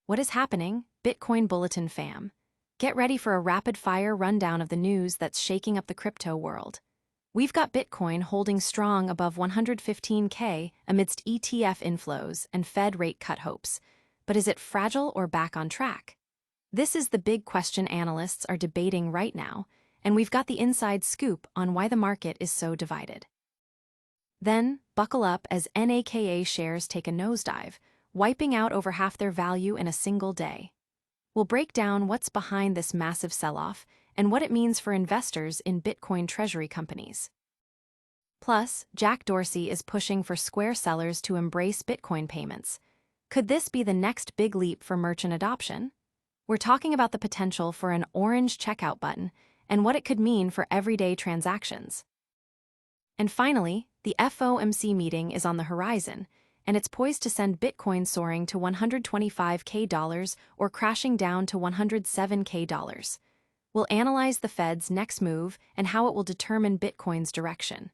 What is happening, Bitcoin Bulletin fam? Get ready for a rapid-fire rundown of the news that's shaking up the crypto world. We've got Bitcoin holding strong above 115K amidst ETF inflows and Fed rate cut hopes. But is it fragile or back on track? This is the big question analysts are debating right now, and we've got the inside scoop on why the market is so divided. Then, buckle up as NAKA shares take a nosedive, wiping out over half their value in a single day. We'll break down what's behind this massive sell-off and what it means for investors in Bitcoin treasury companies. Plus, Jack Dorsey is pushing for Square sellers to embrace Bitcoin payments. Could this be the next big leap for merchant adoption? We're talking about the potential for an orange checkout button and what it could mean for everyday transactions. And finally, the FOMC meeting is on the horizon, and it's poised to send Bitcoin soaring to $125K or crashing down to $107K. We'll analyze the Fed's next move and how it will determine Bitcoin's direction.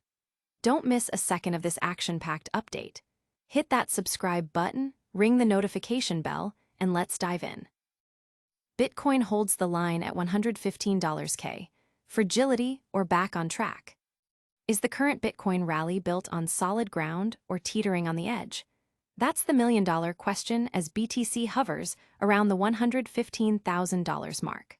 Don't miss a second of this action-packed update. Hit that subscribe button, ring the notification bell, and let's dive in. Bitcoin holds the line at $115K. Fragility or back on track? Is the current Bitcoin rally built on solid ground or teetering on the edge? That's the million-dollar question as BTC hovers around the $115,000 mark.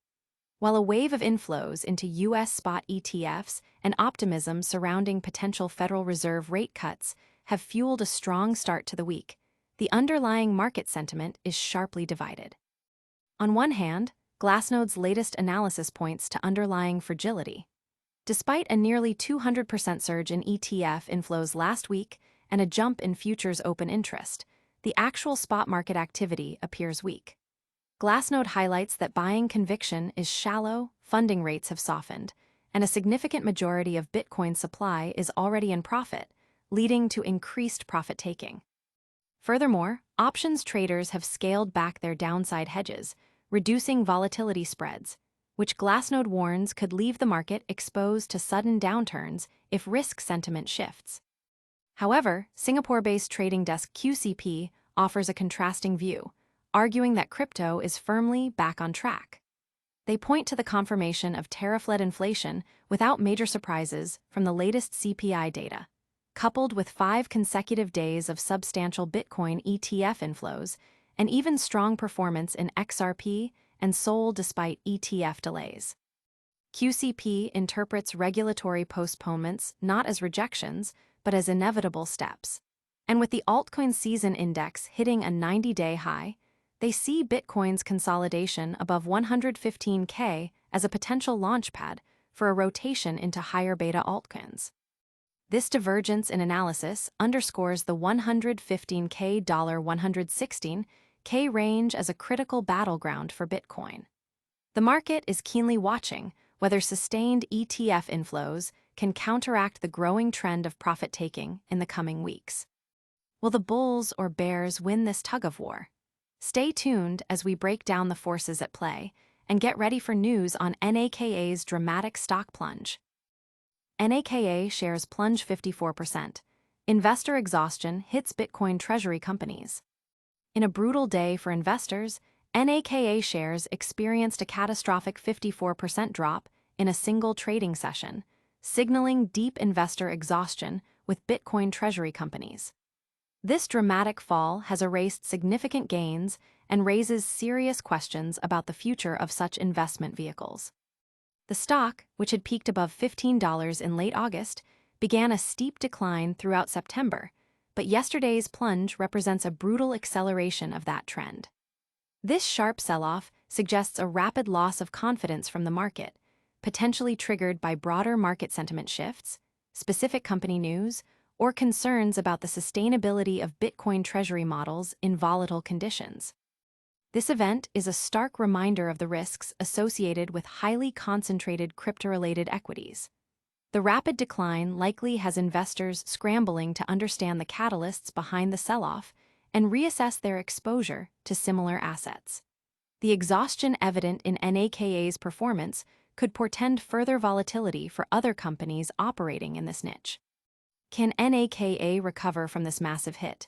While a wave of inflows into U.S. spot ETFs and optimism surrounding potential Federal Reserve rate cuts have fueled a strong start to the week, the underlying market sentiment is sharply divided. On one hand, Glassnode's latest analysis points to underlying fragility. Despite a nearly 200% surge in ETF inflows last week and a jump in futures open interest, the actual spot market activity appears weak. Glassnode highlights that buying conviction is shallow, funding rates have softened, and a significant majority of Bitcoin supply is already in profit, leading to increased profit-taking. Furthermore, options traders have scaled back their downside hedges, reducing volatility spreads, which Glassnode warns could leave the market exposed to sudden downturns if risk sentiment shifts. However, Singapore-based trading desk QCP offers a contrasting view, arguing that crypto is firmly back on track. They point to the confirmation of tariff-led inflation without major surprises from the latest CPI data, coupled with 5 consecutive days of substantial Bitcoin ETF inflows and even strong performance in XRP and SOL despite ETF delays. QCP interprets regulatory postponements not as rejections, but as inevitable steps. And with the altcoin season index hitting a 90-day high, they see Bitcoin's consolidation above 115K as a potential launchpad for a rotation into higher beta altcoins. This divergence in analysis underscores the $115K 116K range as a critical battleground for Bitcoin. The market is keenly watching whether sustained ETF inflows can counteract the growing trend of profit-taking in the coming weeks. Will the bulls or bears win this tug-of-war? Stay tuned as we break down the forces at play and get ready for news on NAKA's dramatic stock plunge. NAKA shares plunge 54%. Investor exhaustion hits Bitcoin treasury companies. In a brutal day for investors, NAKA shares experienced a catastrophic 54% drop in a single trading session, signaling deep investor exhaustion with Bitcoin treasury companies. This dramatic fall has erased significant gains and raises serious questions about the future of such investment vehicles. The stock, which had peaked above $15 in late August, began a steep decline throughout September, but yesterday's plunge represents a brutal acceleration of that trend. This sharp sell-off suggests a rapid loss of confidence from the market, potentially triggered by broader market sentiment shifts, specific company news, or concerns about the sustainability of Bitcoin treasury models in volatile conditions. This event is a stark reminder of the risks associated with highly concentrated crypto-related equities. The rapid decline likely has investors scrambling to understand the catalysts behind the sell-off and reassess their exposure to similar assets. The exhaustion evident in NAKA's performance could portend further volatility for other companies operating in this niche. Can NAKA recover from this massive hit?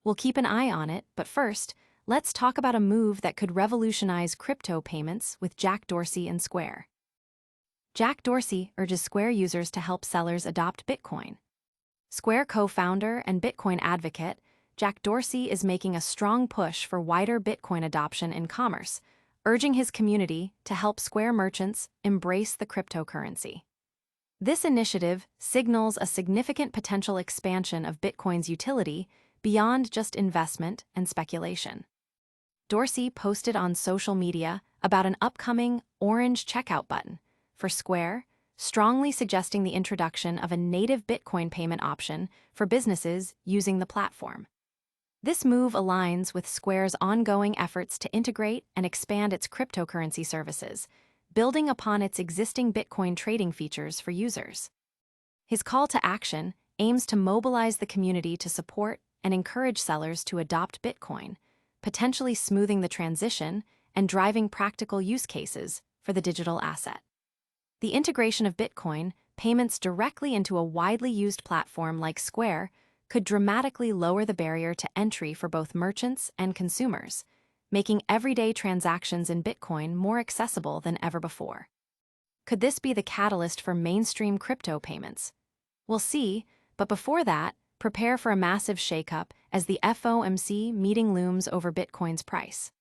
We'll keep an eye on it, but first, let's talk about a move that could revolutionize crypto payments with Jack Dorsey and Square. Jack Dorsey urges Square users to help sellers adopt Bitcoin. Square co-founder and Bitcoin advocate, Jack Dorsey is making a strong push for wider Bitcoin adoption in commerce, urging his community to help Square merchants embrace the cryptocurrency. This initiative signals a significant potential expansion of Bitcoin's utility beyond just investment and speculation. Dorsey posted on social media about an upcoming orange checkout button for Square, strongly suggesting the introduction of a native Bitcoin payment option for businesses using the platform. This move aligns with Square's ongoing efforts to integrate and expand its cryptocurrency services, building upon its existing Bitcoin trading features for users. His call to action aims to mobilize the community to support and encourage sellers to adopt Bitcoin, potentially smoothing the transition and driving practical use cases for the digital asset. The integration of Bitcoin payments directly into a widely used platform like Square could dramatically lower the barrier to entry for both merchants and consumers, making everyday transactions in Bitcoin more accessible than ever before. Could this be the catalyst for mainstream crypto payments? We'll see, but before that, prepare for a massive shakeup as the FOMC meeting looms over Bitcoin's price.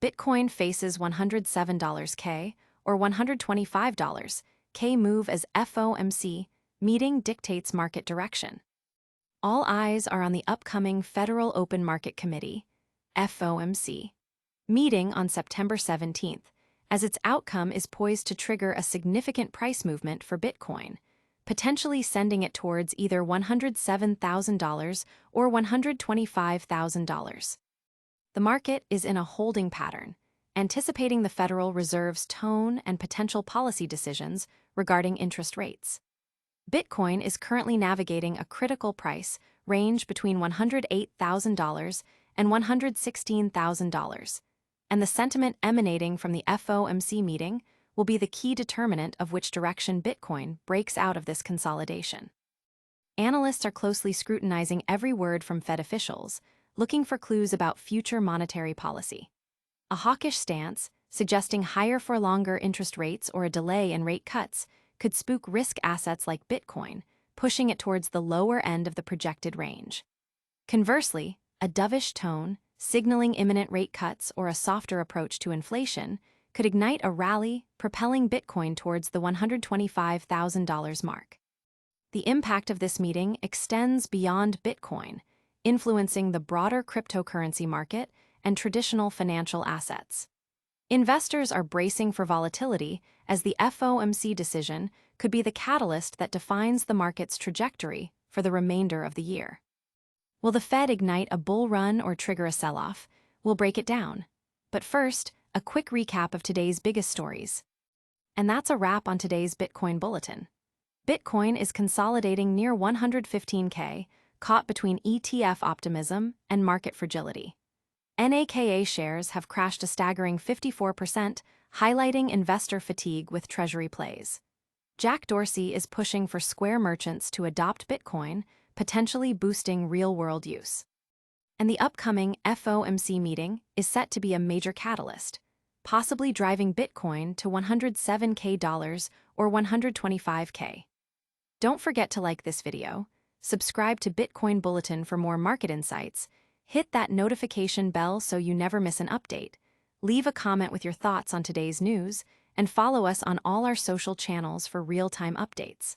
Bitcoin faces $107K or $125K move as FOMC meeting dictates market direction. All eyes are on the upcoming Federal Open Market Committee, FOMC, meeting on September 17th, as its outcome is poised to trigger a significant price movement for Bitcoin, potentially sending it towards either $107,000 or $125,000. The market is in a holding pattern, anticipating the Federal Reserve's tone and potential policy decisions regarding interest rates. Bitcoin is currently navigating a critical price range between $108,000 and $116,000, and the sentiment emanating from the FOMC meeting will be the key determinant of which direction Bitcoin breaks out of this consolidation. Analysts are closely scrutinizing every word from Fed officials, looking for clues about future monetary policy. A hawkish stance, suggesting higher for longer interest rates or a delay in rate cuts, could spook risk assets like Bitcoin, pushing it towards the lower end of the projected range. Conversely, a dovish tone, signaling imminent rate cuts or a softer approach to inflation, could ignite a rally, propelling Bitcoin towards the $125,000 mark. The impact of this meeting extends beyond Bitcoin, influencing the broader cryptocurrency market and traditional financial assets. Investors are bracing for volatility as the FOMC decision could be the catalyst that defines the market's trajectory for the remainder of the year. Will the Fed ignite a bull run or trigger a sell-off? We'll break it down. But first, a quick recap of today's biggest stories. And that's a wrap on today's Bitcoin Bulletin. Bitcoin is consolidating near 115K, caught between ETF optimism and market fragility. NAKA shares have crashed a staggering 54%, highlighting investor fatigue with Treasury plays. Jack Dorsey is pushing for Square merchants to adopt Bitcoin, potentially boosting real-world use. And the upcoming FOMC meeting is set to be a major catalyst, possibly driving Bitcoin to $107K or $125K. Don't forget to like this video, subscribe to Bitcoin Bulletin for more market insights, hit that notification bell so you never miss an update, leave a comment with your thoughts on today's news, and follow us on all our social channels for real-time updates.